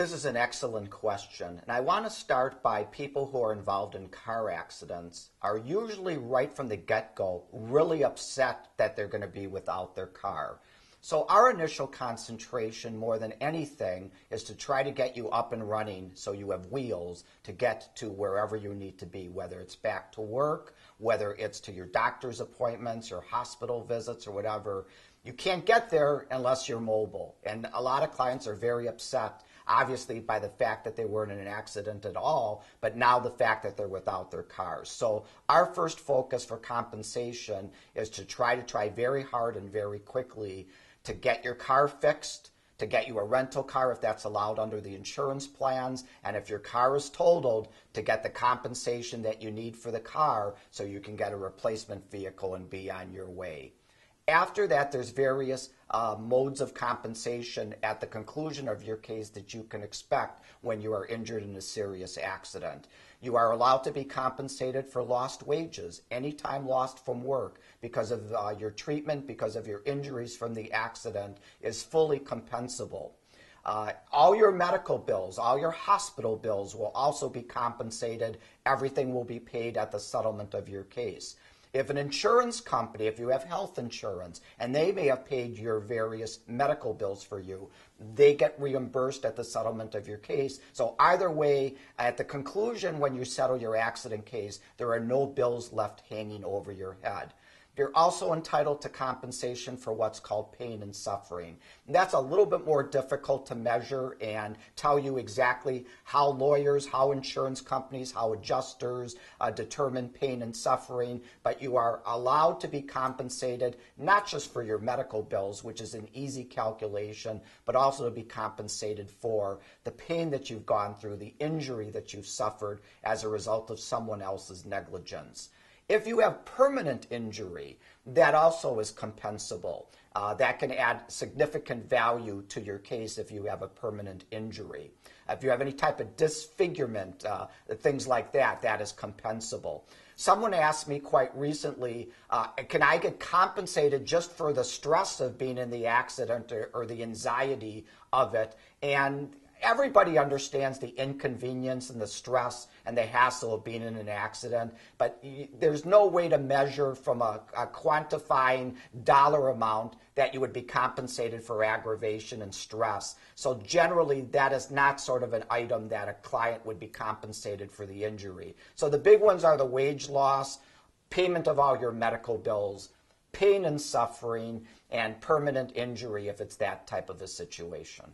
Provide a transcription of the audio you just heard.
This is an excellent question, and I want to start by people who are involved in car accidents are usually right from the get-go really upset that they're going to be without their car. So our initial concentration more than anything is to try to get you up and running so you have wheels to get to wherever you need to be, whether it's back to work, whether it's to your doctor's appointments, your hospital visits, or whatever. You can't get there unless you're mobile, and a lot of clients are very upset obviously by the fact that they weren't in an accident at all, but now the fact that they're without their cars. So our first focus for compensation is to try very hard and very quickly to get your car fixed, to get you a rental car if that's allowed under the insurance plans, and if your car is totaled, to get the compensation that you need for the car so you can get a replacement vehicle and be on your way. After that, there's various modes of compensation at the conclusion of your case that you can expect when you are injured in a serious accident. You are allowed to be compensated for lost wages, any time lost from work because of your treatment, because of your injuries from the accident is fully compensable. All your medical bills, all your hospital bills will also be compensated. Everything will be paid at the settlement of your case. If an insurance company, if you have health insurance, and they may have paid your various medical bills for you, they get reimbursed at the settlement of your case. So either way, at the conclusion when you settle your accident case, there are no bills left hanging over your head. You're also entitled to compensation for what's called pain and suffering. And that's a little bit more difficult to measure and tell you exactly how lawyers, how insurance companies, how adjusters determine pain and suffering, but you are allowed to be compensated not just for your medical bills, which is an easy calculation, but also to be compensated for the pain that you've gone through, the injury that you've suffered as a result of someone else's negligence. If you have permanent injury, that also is compensable. That can add significant value to your case if you have a permanent injury. If you have any type of disfigurement, things like that, that is compensable. Someone asked me quite recently, can I get compensated just for the stress of being in the accident or the anxiety of it? And everybody understands the inconvenience and the stress and the hassle of being in an accident, but there's no way to measure from a quantifying dollar amount that you would be compensated for aggravation and stress. So generally, that is not sort of an item that a client would be compensated for the injury. So the big ones are the wage loss, payment of all your medical bills, pain and suffering, and permanent injury if it's that type of a situation.